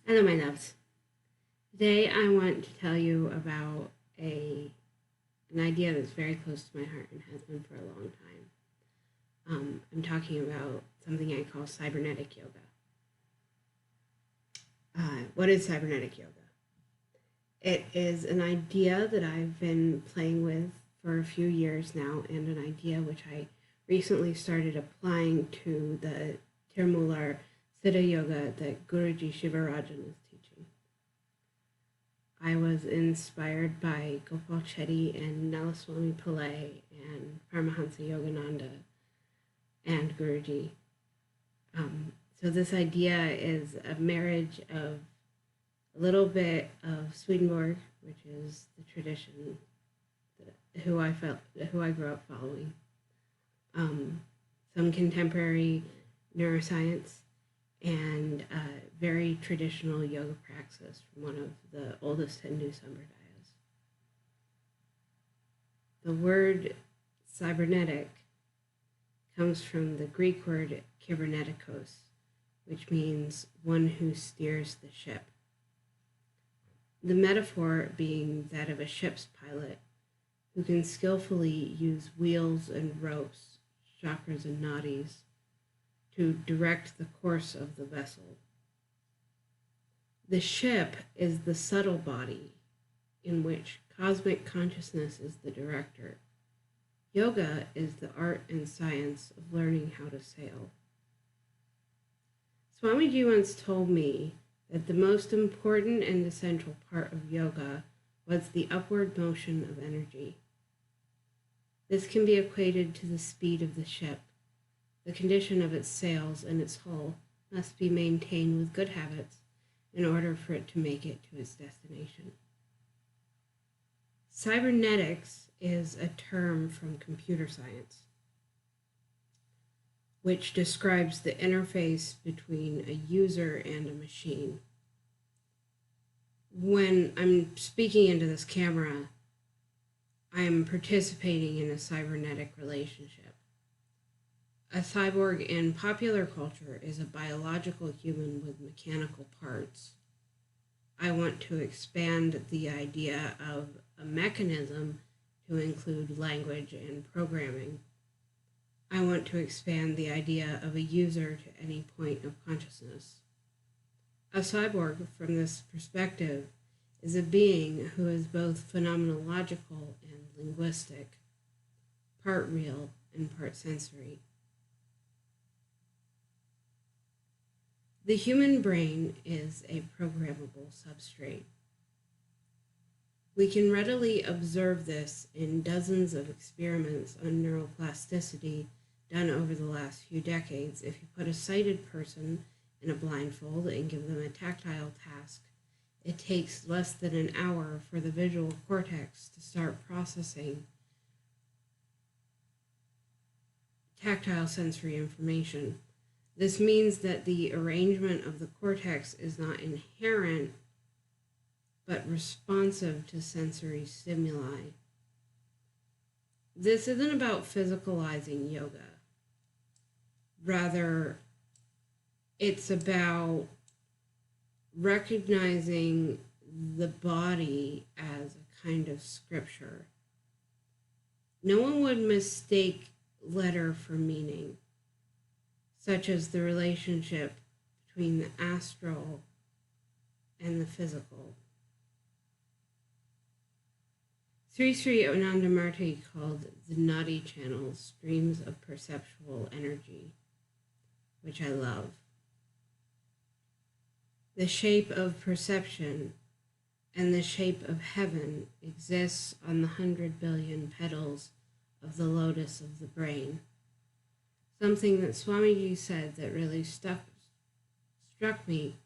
Hello, my loves. Today I want to tell you about an idea that's very close to my heart and has been for a long time. I'm talking about something I call Cybernetic Yoga. What is Cybernetic Yoga? It is an idea that I've been playing with for a few years now, and an idea which I recently started applying to the THIRUMOOLAR Siddha Yoga that Guruji Sivayogi is teaching. I was inspired by Gopal Chetty and Nalaswami Pillai and Paramahansa Yogananda and Guruji. So this idea is a marriage of a little bit of Swedenborg, which is the tradition who I grew up following, some contemporary neuroscience, and very traditional yoga praxis from one of the oldest Hindu sampradayas. The word cybernetic comes from the Greek word kybernetikos, which means one who steers the ship. The metaphor being that of a ship's pilot who can skillfully use wheels and ropes, chakras and nadis, to direct the course of the vessel. The ship is the subtle body in which cosmic consciousness is the director. Yoga is the art and science of learning how to sail. Swamiji once told me that the most important and essential part of yoga was the upward motion of energy. This can be equated to the speed of the ship. The condition of its sails and its hull must be maintained with good habits in order for it to make it to its destination. Cybernetics is a term from computer science, which describes the interface between a user and a machine. When I'm speaking into this camera, I'm participating in a cybernetic relationship. A cyborg in popular culture is a biological human with mechanical parts. I want to expand the idea of a mechanism to include language and programming. I want to expand the idea of a user to any point of consciousness. A cyborg, from this perspective, is a being who is both phenomenological and linguistic, part real and part sensory. The human brain is a programmable substrate. We can readily observe this in dozens of experiments on neuroplasticity done over the last few decades. If you put a sighted person in a blindfold and give them a tactile task, it takes less than an hour for the visual cortex to start processing tactile sensory information. This means that the arrangement of the cortex is not inherent, but responsive to sensory stimuli. This isn't about physicalizing yoga. Rather, it's about recognizing the body as a kind of scripture. No one would mistake letter for meaning, such as the relationship between the astral and the physical. Sri Anandamurti called the Nadi channels streams of perceptual energy, which I love. The shape of perception and the shape of heaven exists on the 100 billion petals of the lotus of the brain. Something that Swamiji said that really struck me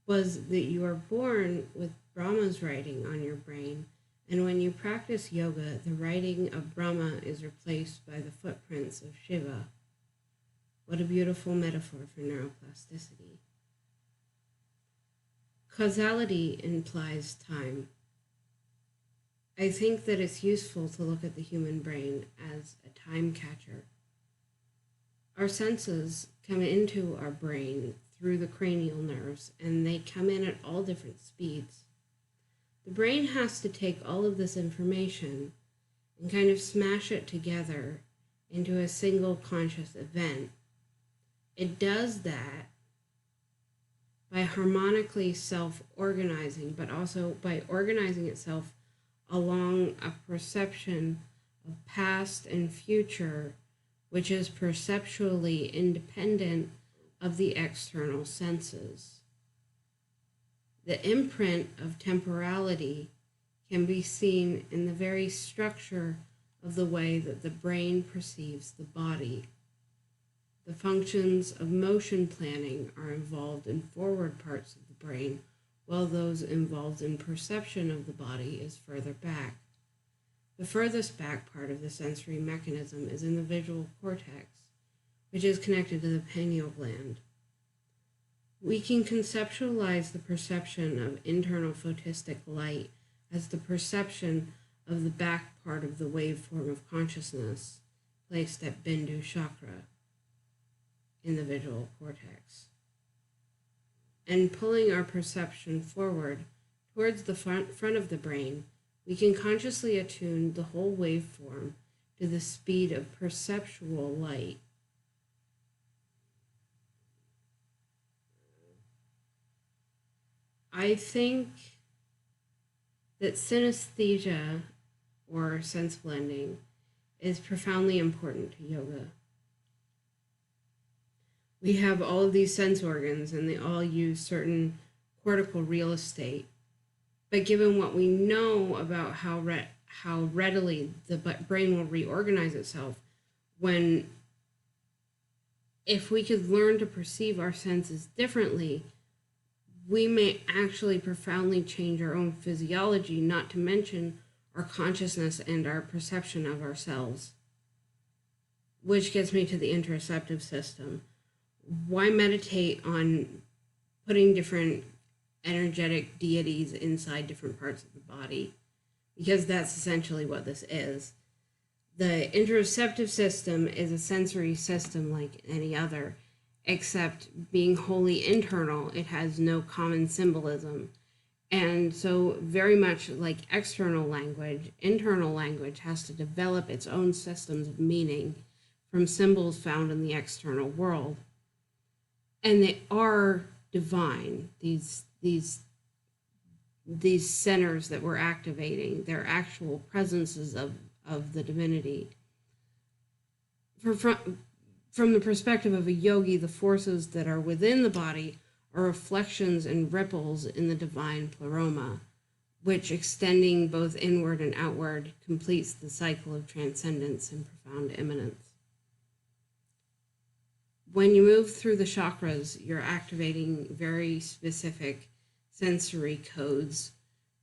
was that you are born with Brahma's writing on your brain, and when you practice yoga, the writing of Brahma is replaced by the footprints of Shiva. What a beautiful metaphor for neuroplasticity. Causality implies time. I think that it's useful to look at the human brain as a time catcher. Our senses come into our brain through the cranial nerves, and they come in at all different speeds. The brain has to take all of this information and kind of smash it together into a single conscious event. It does that by harmonically self-organizing, but also by organizing itself along a perception of past and future, which is perceptually independent of the external senses. The imprint of temporality can be seen in the very structure of the way that the brain perceives the body. The functions of motion planning are involved in forward parts of the brain, while those involved in perception of the body is further back. The furthest back part of the sensory mechanism is in the visual cortex, which is connected to the pineal gland. We can conceptualize the perception of internal photistic light as the perception of the back part of the waveform of consciousness placed at Bindu chakra in the visual cortex. And pulling our perception forward towards the front of the brain, we can consciously attune the whole waveform to the speed of perceptual light. I think that synesthesia, or sense blending, is profoundly important to yoga. We have all of these sense organs, and they all use certain cortical real estate. But given what we know about how readily the brain will reorganize itself, if we could learn to perceive our senses differently, we may actually profoundly change our own physiology, not to mention our consciousness and our perception of ourselves. Which gets me to the interoceptive system. Why meditate on putting different energetic deities inside different parts of the body? Because that's essentially what this is. The interoceptive system is a sensory system like any other, except being wholly internal, it has no common symbolism. And so very much like external language, internal language has to develop its own systems of meaning from symbols found in the external world. And they are divine, these centers that we're activating, they're actual presences of the divinity. From the perspective of a yogi, the forces that are within the body are reflections and ripples in the divine pleroma, which, extending both inward and outward, completes the cycle of transcendence and profound immanence. When you move through the chakras, you're activating very specific sensory codes,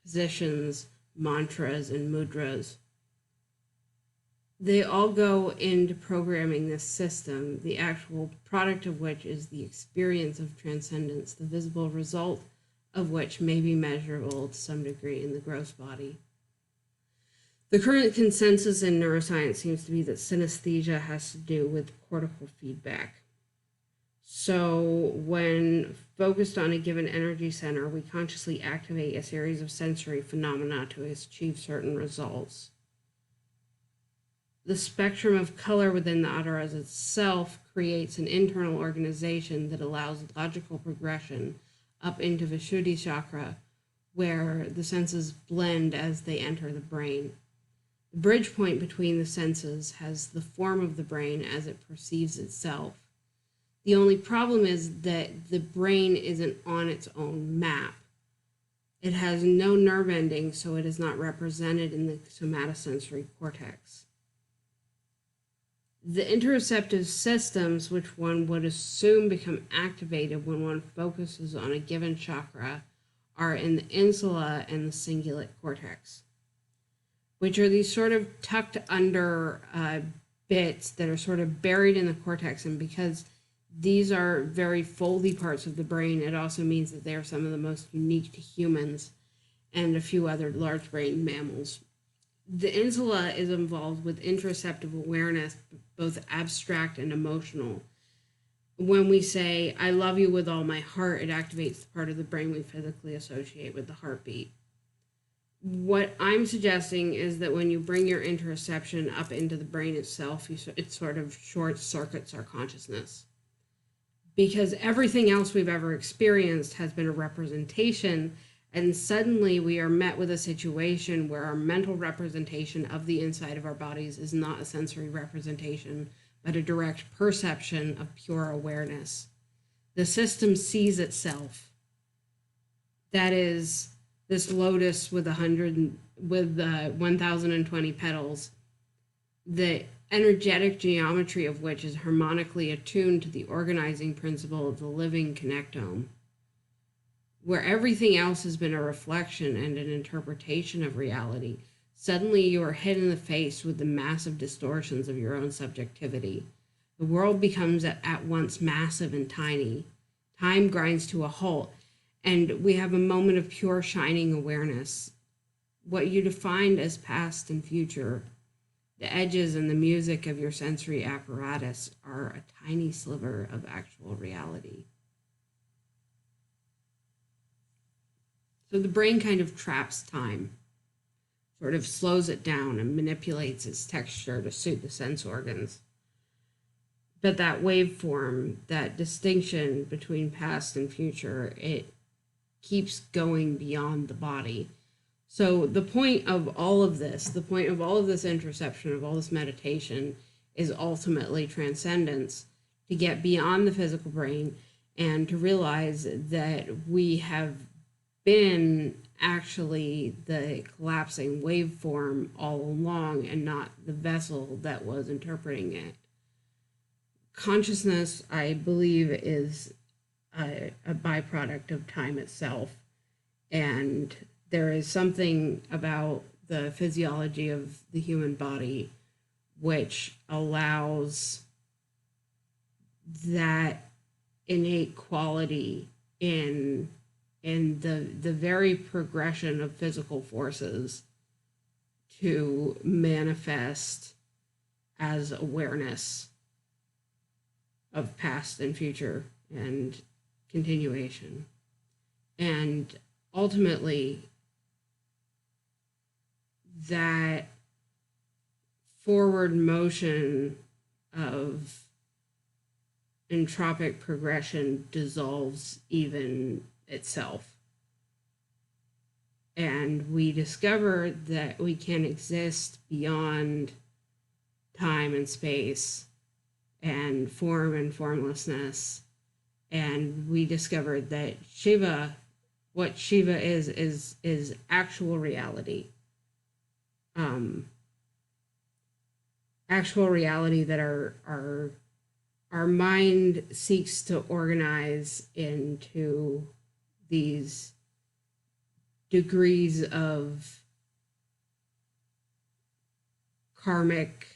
positions, mantras, and mudras. They all go into programming this system, the actual product of which is the experience of transcendence, the visible result of which may be measurable to some degree in the gross body. The current consensus in neuroscience seems to be that synesthesia has to do with cortical feedback. So when focused on a given energy center, we consciously activate a series of sensory phenomena to achieve certain results. The spectrum of color within the adaras itself creates an internal organization that allows logical progression up into Vishuddhi chakra, where the senses blend as they enter the brain. The bridge point between the senses has the form of the brain as it perceives itself. The only problem is that the brain isn't on its own map. It has no nerve ending, so it is not represented in the somatosensory cortex. The interoceptive systems, which one would assume become activated when one focuses on a given chakra, are in the insula and the cingulate cortex, which are these sort of tucked under bits that are sort of buried in the cortex. And because these are very foldy parts of the brain, it also means that they are some of the most unique to humans and a few other large-brained mammals. The insula is involved with interoceptive awareness, both abstract and emotional. when we say, I love you with all my heart, it activates the part of the brain we physically associate with the heartbeat. What I'm suggesting is that when you bring your interoception up into the brain itself, it sort of short circuits our consciousness. Because everything else we've ever experienced has been a representation, and suddenly we are met with a situation where our mental representation of the inside of our bodies is not a sensory representation, but a direct perception of pure awareness. The system sees itself. That is, this lotus with 1,020 petals, the energetic geometry of which is harmonically attuned to the organizing principle of the living connectome, where everything else has been a reflection and an interpretation of reality. Suddenly you are hit in the face with the massive distortions of your own subjectivity. The world becomes at once massive and tiny. Time grinds to a halt, and we have a moment of pure shining awareness. What you defined as past and future, the edges and the music of your sensory apparatus, are a tiny sliver of actual reality. So the brain kind of traps time, sort of slows it down and manipulates its texture to suit the sense organs. But that waveform, that distinction between past and future, it keeps going beyond the body. So the point of all of this, interoception, of all this meditation, is ultimately transcendence, to get beyond the physical brain and to realize that we have been actually the collapsing waveform all along and not the vessel that was interpreting it. Consciousness, I believe, is a byproduct of time itself, and there is something about the physiology of the human body which allows that innate quality in the very progression of physical forces to manifest as awareness of past and future and continuation. And ultimately, that forward motion of entropic progression dissolves even itself. And we discover that we can exist beyond time and space and form and formlessness. And we discovered that what Shiva is actual reality. Actual reality that our mind seeks to organize into these degrees of karmic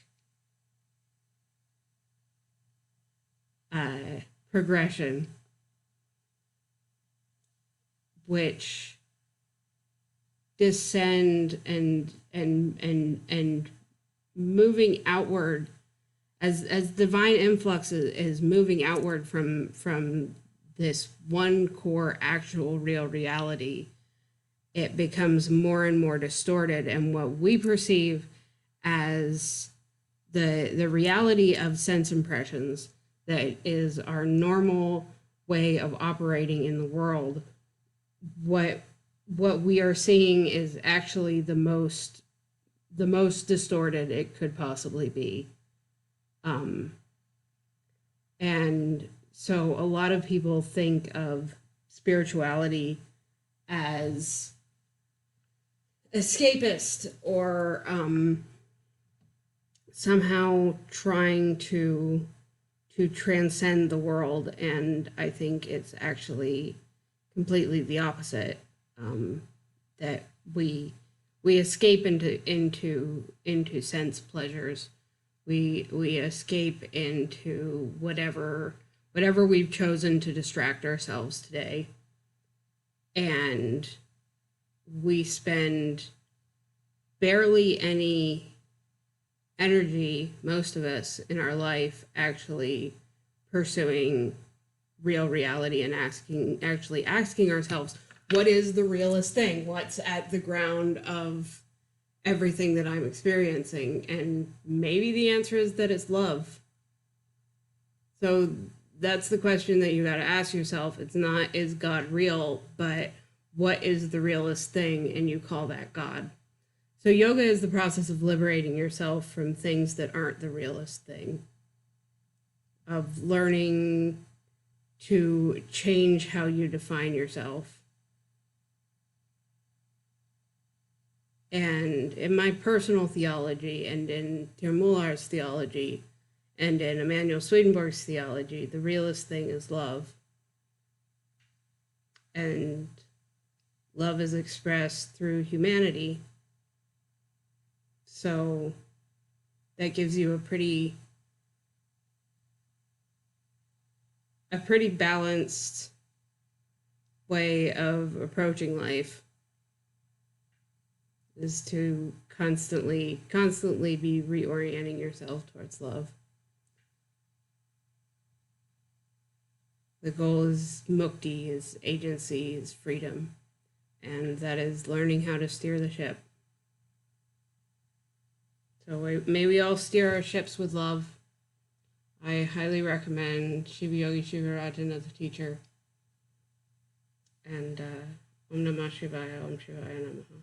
progression, which descend and moving outward as divine influx is moving outward from this one core actual real reality. It becomes more and more distorted, and what we perceive as the reality of sense impressions, that is our normal way of operating in the world, what we are seeing is actually the most distorted it could possibly be. And so a lot of people think of spirituality as escapist or somehow trying to transcend the world, and I think it's actually completely the opposite. That we escape into sense pleasures. We escape into whatever we've chosen to distract ourselves today, and we spend barely any energy, most of us, in our life actually pursuing real reality and actually asking ourselves, what is the realest thing? What's at the ground of everything that I'm experiencing? And maybe the answer is that it's love. So that's the question that you got to ask yourself. It's not, is God real, but what is the realest thing? And you call that God. So yoga is the process of liberating yourself from things that aren't the realest thing, of learning to change how you define yourself. And in my personal theology, and in THIRUMOOLAR's theology, and in Emanuel Swedenborg's theology, the realest thing is love. And love is expressed through humanity. So that gives you a pretty balanced way of approaching life, is to constantly be reorienting yourself towards love. The goal is mukti, is agency, is freedom, and that is learning how to steer the ship. So may we all steer our ships with love. I highly recommend Sivayogi Sivarajan as a teacher. And Om Namah Shivaya, Om Shivaya Namaha.